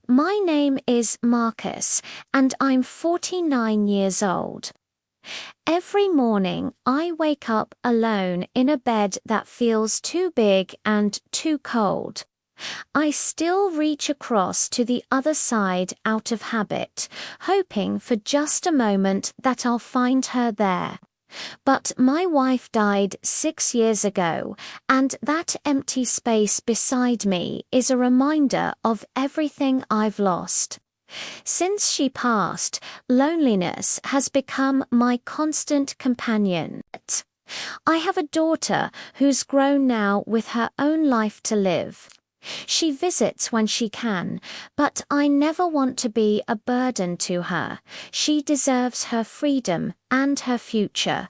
My name is Marcus, and I'm 49 years old. Every morning, I wake up alone in a bed that feels too big and too cold. I still reach across to the other side out of habit, hoping for just a moment that I'll find her there. But my wife died 6 years ago, and that empty space beside me is a reminder of everything I've lost. Since she passed, loneliness has become my constant companion. I have a daughter who's grown now with her own life to live. She visits when she can, but I never want to be a burden to her. She deserves her freedom and her future.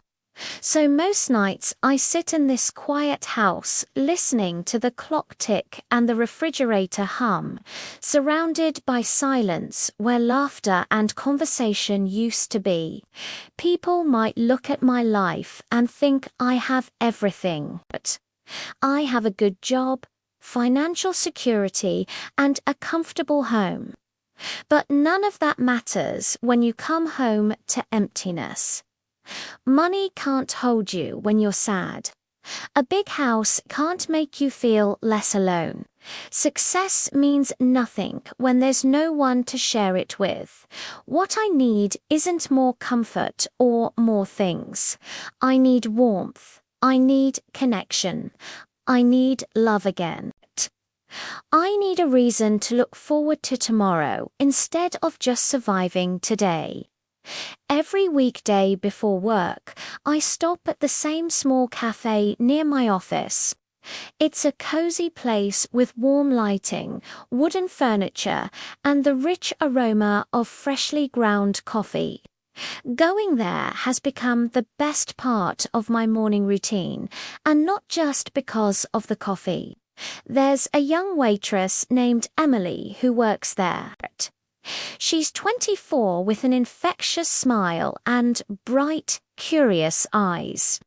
So most nights I sit in this quiet house listening to the clock tick and the refrigerator hum, surrounded by silence where laughter and conversation used to be. People might look at my life and think I have everything, but I have a good job, financial security, and a comfortable home. But none of that matters when you come home to emptiness. Money can't hold you when you're sad. A big house can't make you feel less alone. Success means nothing when there's no one to share it with. What I need isn't more comfort or more things. I need warmth. I need connection. I need love again. I need a reason to look forward to tomorrow instead of just surviving today. Every weekday before work, I stop at the same small cafe near my office. It's a cozy place with warm lighting, wooden furniture, and the rich aroma of freshly ground coffee. Going there has become the best part of my morning routine, and not just because of the coffee. There's a young waitress named Emily who works there. She's 24 with an infectious smile and bright, curious eyes.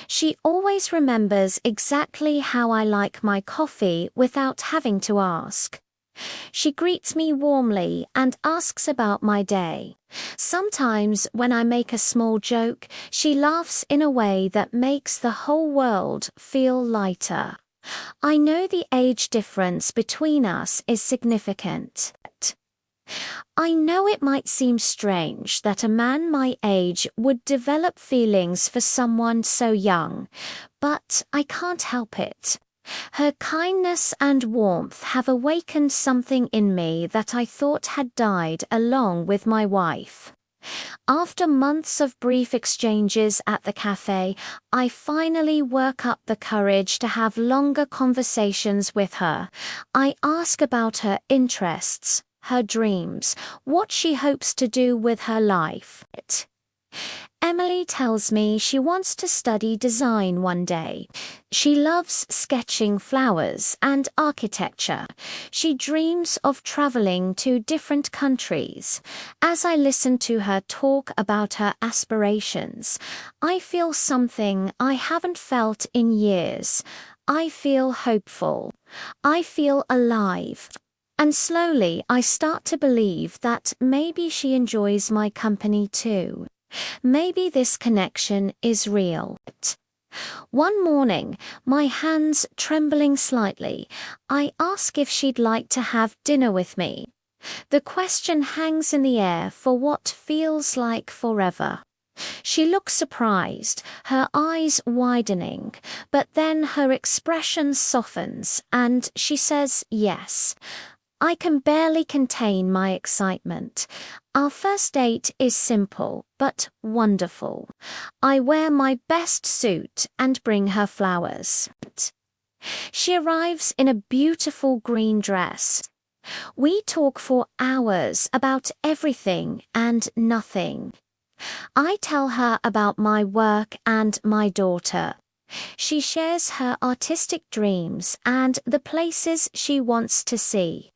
She always remembers exactly how I like my coffee without having to ask. She greets me warmly and asks about my day. Sometimes when I make a small joke, she laughs in a way that makes the whole world feel lighter. I know the age difference between us is significant. I know it might seem strange that a man my age would develop feelings for someone so young, but I can't help it. Her kindness and warmth have awakened something in me that I thought had died along with my wife. After months of brief exchanges at the cafe, I finally work up the courage to have longer conversations with her. I ask about her interests, her dreams, what she hopes to do with her life. Emily tells me she wants to study design one day. She loves sketching flowers and architecture. She dreams of traveling to different countries. As I listen to her talk about her aspirations, I feel something I haven't felt in years. I feel hopeful. I feel alive. And slowly I start to believe that maybe she enjoys my company too. Maybe this connection is real. One morning, my hands trembling slightly, I ask if she'd like to have dinner with me. The question hangs in the air for what feels like forever. She looks surprised, her eyes widening, but then her expression softens and she says yes. I can barely contain my excitement. Our first date is simple, but wonderful. I wear my best suit and bring her flowers. She arrives in a beautiful green dress. We talk for hours about everything and nothing. I tell her about my work and my daughter. She shares her artistic dreams and the places she wants to see.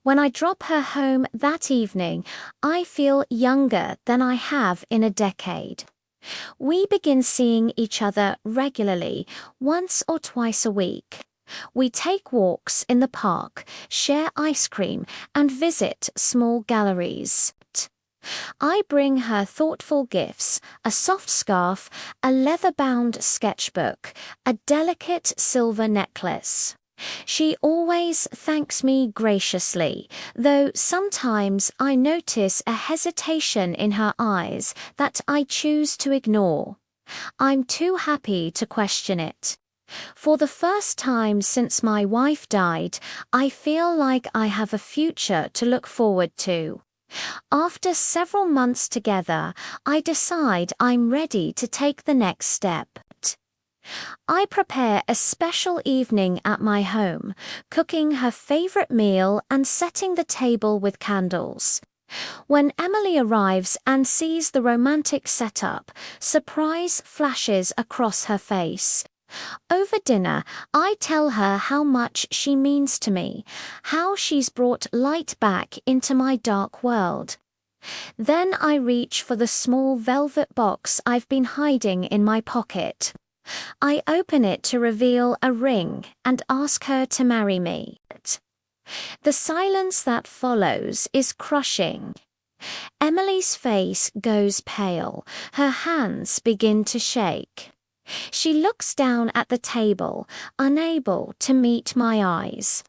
When I drop her home that evening, I feel younger than I have in a decade. We begin seeing each other regularly, once or twice a week. We take walks in the park, share ice cream, and visit small galleries. I bring her thoughtful gifts, a soft scarf, a leather-bound sketchbook, a delicate silver necklace. She always thanks me graciously, though sometimes I notice a hesitation in her eyes that I choose to ignore. I'm too happy to question it. For the first time since my wife died, I feel like I have a future to look forward to. After several months together, I decide I'm ready to take the next step. I prepare a special evening at my home, cooking her favorite meal and setting the table with candles. When Emily arrives and sees the romantic setup, surprise flashes across her face. Over dinner, I tell her how much she means to me, how she's brought light back into my dark world. Then I reach for the small velvet box I've been hiding in my pocket. I open it to reveal a ring and ask her to marry me. The silence that follows is crushing. Emily's face goes pale, her hands begin to shake. She looks down at the table, unable to meet my eyes.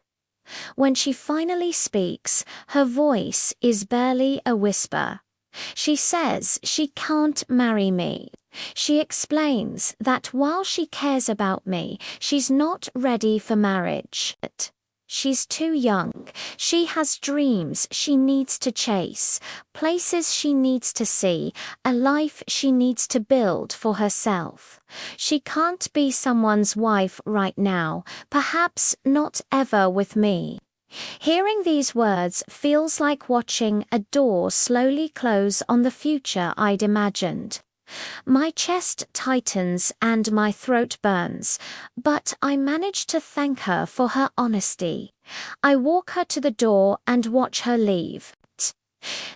When she finally speaks, her voice is barely a whisper. She says she can't marry me. She explains that while she cares about me, she's not ready for marriage. She's too young. She has dreams she needs to chase, places she needs to see, a life she needs to build for herself. She can't be someone's wife right now, perhaps not ever with me. Hearing these words feels like watching a door slowly close on the future I'd imagined. My chest tightens and my throat burns, but I manage to thank her for her honesty. I walk her to the door and watch her leave.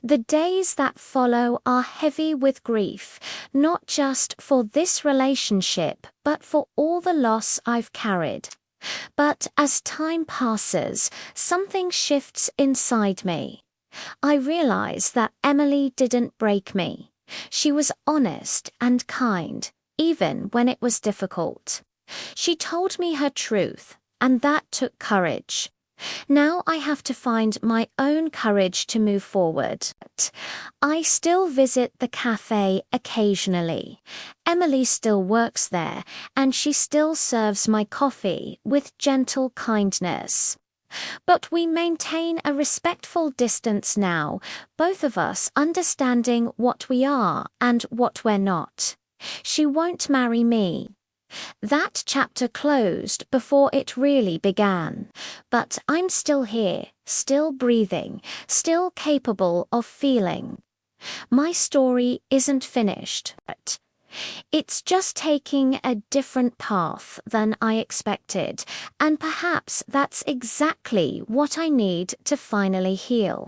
The days that follow are heavy with grief, not just for this relationship, but for all the loss I've carried. But as time passes, something shifts inside me. I realize that Emily didn't break me. She was honest and kind, even when it was difficult. She told me her truth, and that took courage. Now I have to find my own courage to move forward. I still visit the cafe occasionally. Emily still works there, and she still serves my coffee with gentle kindness. But we maintain a respectful distance now, both of us understanding what we are and what we're not. She won't marry me. That chapter closed before it really began, but I'm still here, still breathing, still capable of feeling. My story isn't finished, but it's just taking a different path than I expected, and perhaps that's exactly what I need to finally heal.